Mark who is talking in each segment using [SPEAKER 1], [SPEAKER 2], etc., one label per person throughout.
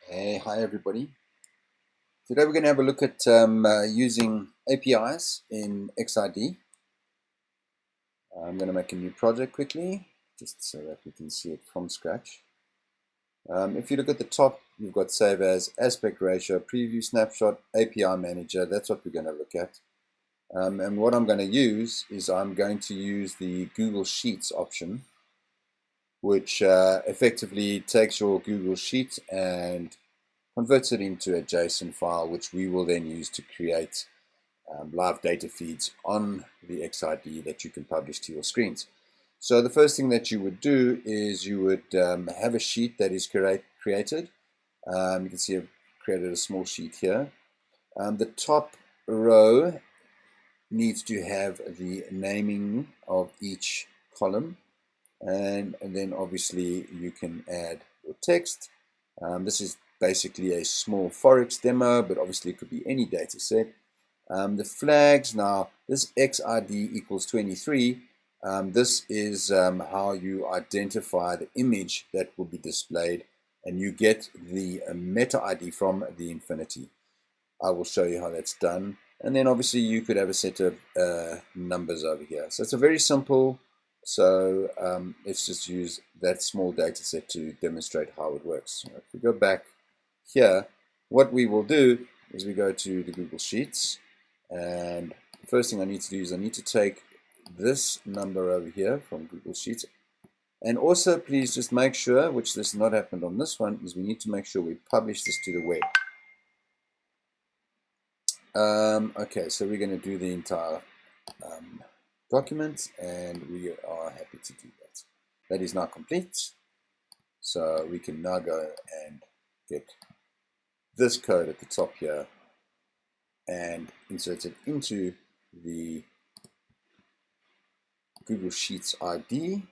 [SPEAKER 1] Hey, hi everybody. Today we're going to have a look at using APIs in XID. I'm going to make a new project quickly, just so that we can see it from scratch. If you look at the top, you've got Save As, Aspect Ratio, Preview Snapshot, API Manager. That's what we're going to look at. And what I'm going to use is I'm going to use the Google Sheets option, which effectively takes your Google Sheet and converts it into a JSON file, which we will then use to create live data feeds on the XID that you can publish to your screens. So the first thing that you would do is you would have a sheet that is created. You can see I've created a small sheet here. The top row needs to have the naming of each column, and then obviously you can add your text. This is basically a small Forex demo, but obviously it could be any data set. The flags, now this XID equals 23, this is how you identify the image that will be displayed, and you get the meta ID from the infinity. I will show you how that's done. And then obviously you could have a set of numbers over here. So it's a very simple, so let's just use that small data set to demonstrate how it works. If we go back here, what we will do is we go to the Google Sheets, and the first thing I need to do is I need to take this number over here from Google Sheets, and also please just make sure, which this has not happened on this one, is we need to make sure we publish this to the web. Okay, so we're going to do the entire document, and we are happy to do that. That is now complete, so we can now go and get this code at the top here and insert it into the Google Sheets ID,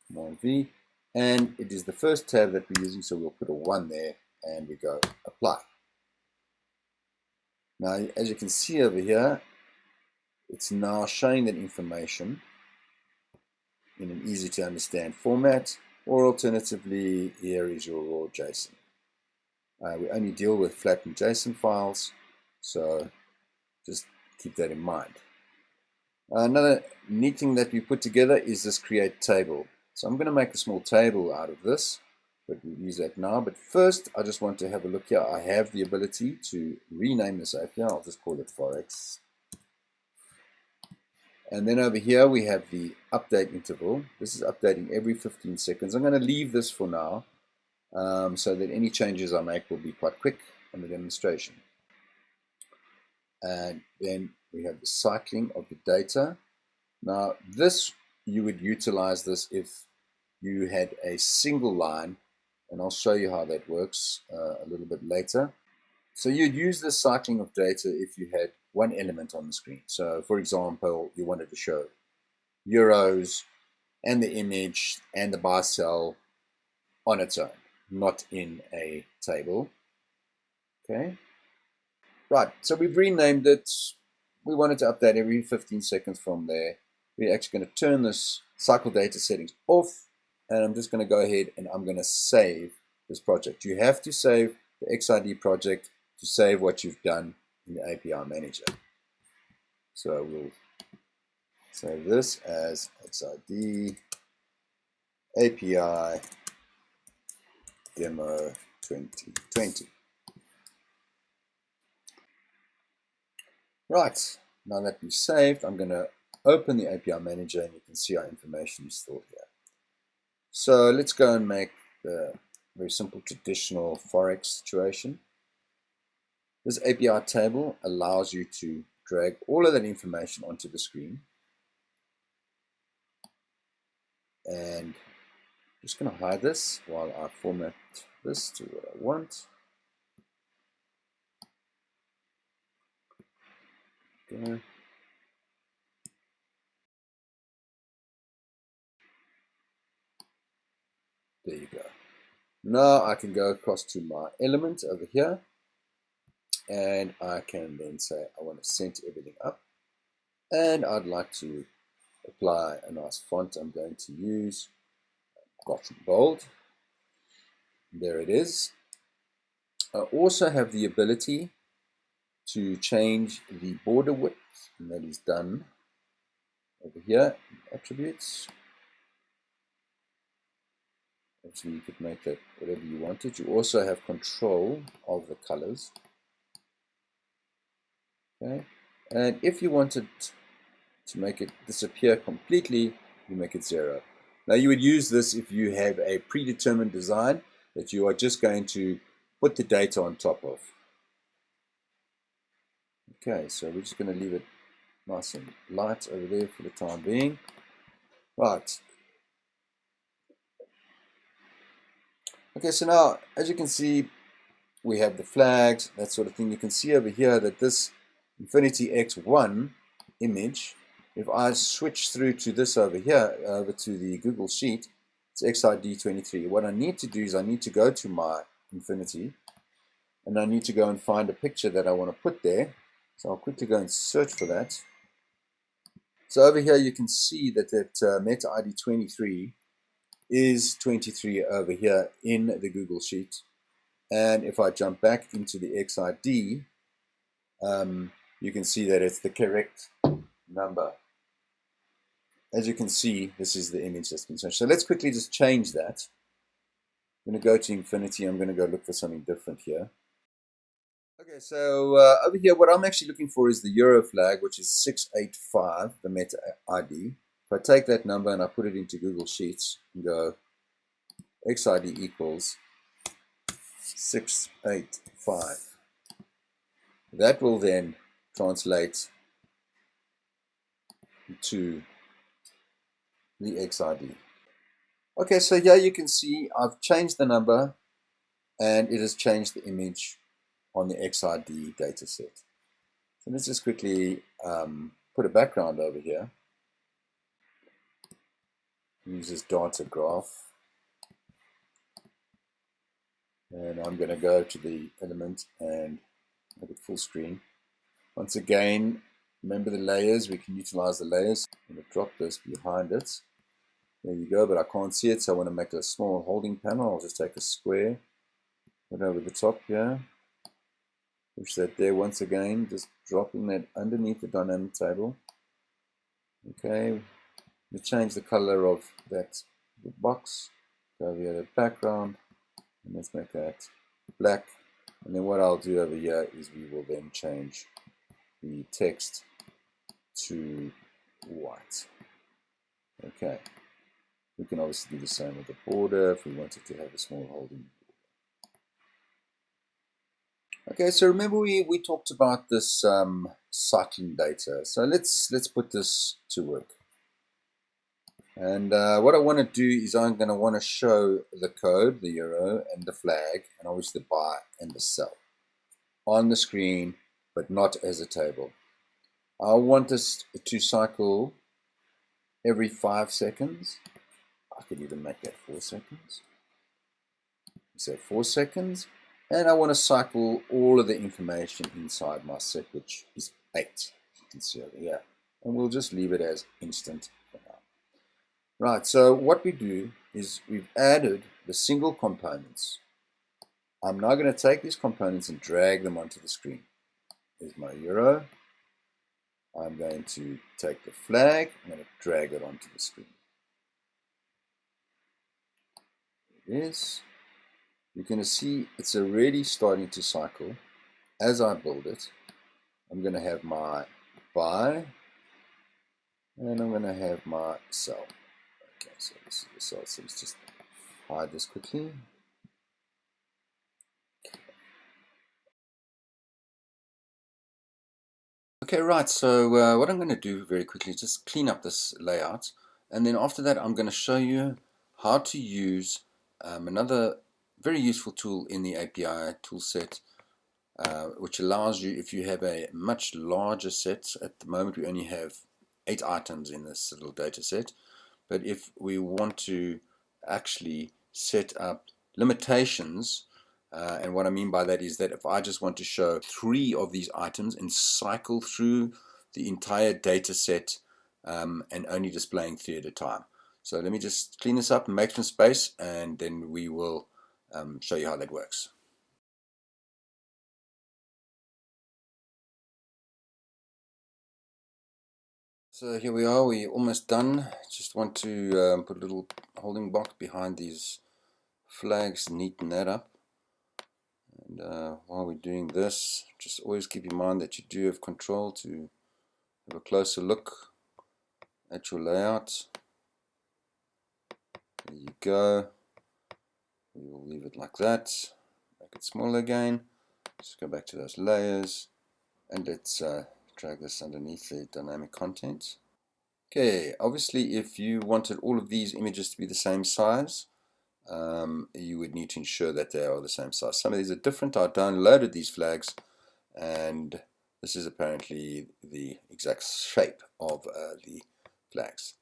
[SPEAKER 1] Command V, and it is the first tab that we're using, so we'll put a 1 there, and we go apply. Now, as you can see over here, it's now showing that information in an easy to understand format, or alternatively, here is your raw JSON. We only deal with flattened JSON files, so just keep that in mind. Another neat thing that we put together is this create table. So I'm going to make a small table out of this, but we'll use that now. But first, I just want to have a look here. I have the ability to rename this API. I'll just call it Forex. And then over here, we have the update interval. This is updating every 15 seconds. I'm going to leave this for now, so that any changes I make will be quite quick on the demonstration. And then we have the cycling of the data. Now this, you would utilize this if you had a single line, and I'll show you how that works a little bit later. So you'd use the cycling of data if you had one element on the screen. So for example, you wanted to show euros and the image and the buy sell on its own, not in a table. Okay. Right, so we've renamed it. We wanted to update every 15 seconds from there. We're actually going to turn this cycle data settings off, and I'm just going to go ahead and I'm going to save this project. You have to save the XID project to save what you've done in the API Manager. So we'll save this as XID API Demo 2020. Right, now that we've saved, I'm going to open the API Manager, and you can see our information is stored here. So let's go and make the very simple traditional Forex situation. This API table allows you to drag all of that information onto the screen. And I'm just going to hide this while I format this to what I want. Okay. There you go. Now I can go across to my element over here, and I can then say I want to center everything up, and I'd like to apply a nice font. I'm going to use Gothic Bold. There it is. I also have the ability to change the border width, and that is done over here in attributes. Actually, you could make that whatever you wanted. You also have control of the colors. Okay, and if you wanted to make it disappear completely, you make it 0. Now you would use this if you have a predetermined design that you are just going to put the data on top of. Okay, so we're just going to leave it nice and light over there for the time being. Right. Okay, so now, as you can see, we have the flags, that sort of thing. You can see over here that this nfinityX1 image, if I switch through to this over here, over to the Google Sheet, it's XID 23. What I need to do is I need to go to my Infinity, and I need to go and find a picture that I want to put there. So I'll quickly go and search for that. So over here you can see that meta ID 23 is 23 over here in the Google Sheet. And if I jump back into the XID, you can see that it's the correct number. As you can see, this is the image that's been changed. So let's quickly just change that. I'm going to go to Infinity. I'm going to go look for something different here. Okay, so over here, what I'm actually looking for is the Euro flag, which is 685, the meta ID. If I take that number and I put it into Google Sheets and go XID equals 685, that will then translate to the XID. Okay, so here you can see I've changed the number and it has changed the image on the XID dataset. So let's just quickly put a background over here. Use this data graph. And I'm going to go to the element and make it full screen. Once again, remember the layers, we can utilize the layers. I'm going to drop this behind it. There you go, but I can't see it, so I want to make a small holding panel. I'll just take a square, put it over the top here. Push that there once again, just dropping that underneath the dynamic table. Okay, we change the color of that box. Go over here to the background, and let's make that black. And then what I'll do over here is we will then change the text to white. Okay, we can obviously do the same with the border if we wanted to have a small holding. Okay, so remember we talked about this cycling data. So let's put this to work. And what I want to do is I'm going to want to show the code, the euro, and the flag, and obviously the buy and the sell on the screen, but not as a table. I want this to cycle every 5 seconds. I could even make that 4 seconds. So 4 seconds. And I want to cycle all of the information inside my set, which is 8. You can see over here. And we'll just leave it as instant for now. Right, so what we do is we've added the single components. I'm now going to take these components and drag them onto the screen. Here's my euro. I'm going to take the flag. I'm going to drag it onto the screen. There it is. You're going to see it's already starting to cycle. As I build it, I'm going to have my buy, and I'm going to have my sell. Okay, so this is the sell. So let's just hide this quickly. Okay, right, so what I'm going to do very quickly is just clean up this layout, and then after that I'm going to show you how to use another very useful tool in the API toolset, which allows you, if you have a much larger set. At the moment we only have 8 items in this little data set, but if we want to actually set up limitations, and what I mean by that is that if I just want to show 3 of these items and cycle through the entire data set and only displaying 3 at a time. So let me just clean this up and make some space, and then we will show you how that works. So here we are, we're almost done. Just want to put a little holding box behind these flags, neaten that up. And while we're doing this, just always keep in mind that you do have control to have a closer look at your layout. There you go. We will leave it like that. Make it smaller again. Just go back to those layers and let's drag this underneath the dynamic content. Okay, obviously if you wanted all of these images to be the same size, you would need to ensure that they are the same size. Some of these are different. I downloaded these flags and this is apparently the exact shape of the flags.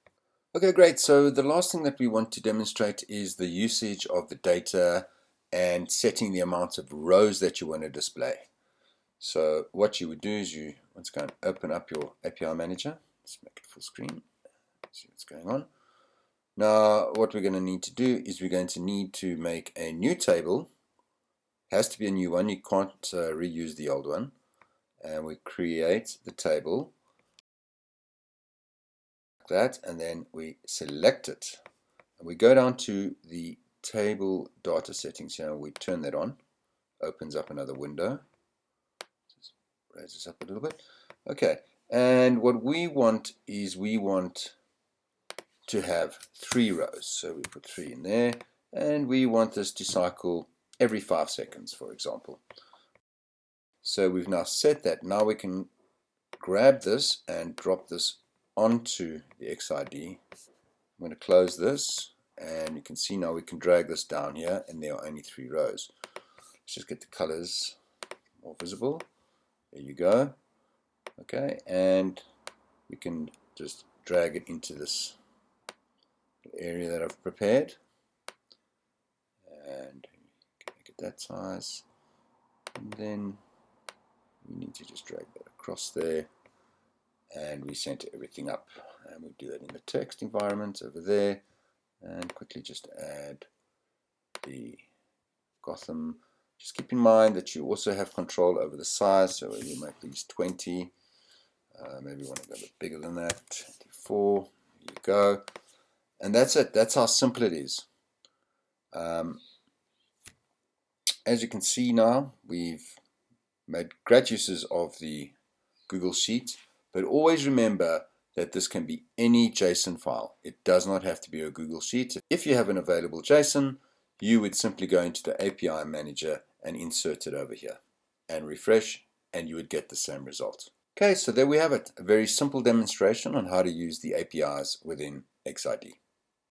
[SPEAKER 1] Okay, great. So the last thing that we want to demonstrate is the usage of the data and setting the amount of rows that you want to display. So what you would do is you once again open up your API manager. Let's make it full screen. See what's going on. Now what we're going to need to do is we're going to need to make a new table. It has to be a new one. You can't reuse the old one. And we create the table like that, and then we select it. And we go down to the table data settings here and we turn that on. Opens up another window. Just raise this up a little bit. Okay, and what we want is we want to have 3 rows. So we put 3 in there, and we want this to cycle every 5 seconds, for example. So we've now set that. Now we can grab this and drop this onto the XID. I'm going to close this, and you can see now we can drag this down here, and there are only 3 rows. Let's just get the colors more visible. There you go. Okay, and we can just drag it into this area that I've prepared, and make it that size, and then we need to just drag that across there, and we center everything up, and we do that in the text environment over there, and quickly just add the Gotham. Just keep in mind that you also have control over the size, so we make these 20, maybe we want to go a bit bigger than that, 24, there you go. And that's it. That's how simple it is. As you can see now, we've made great uses of the Google Sheet, but always remember that this can be any JSON file. It does not have to be a Google Sheet. If you have an available JSON, you would simply go into the API manager and insert it over here and refresh, and you would get the same result. Okay, so there we have it. A very simple demonstration on how to use the APIs within XID.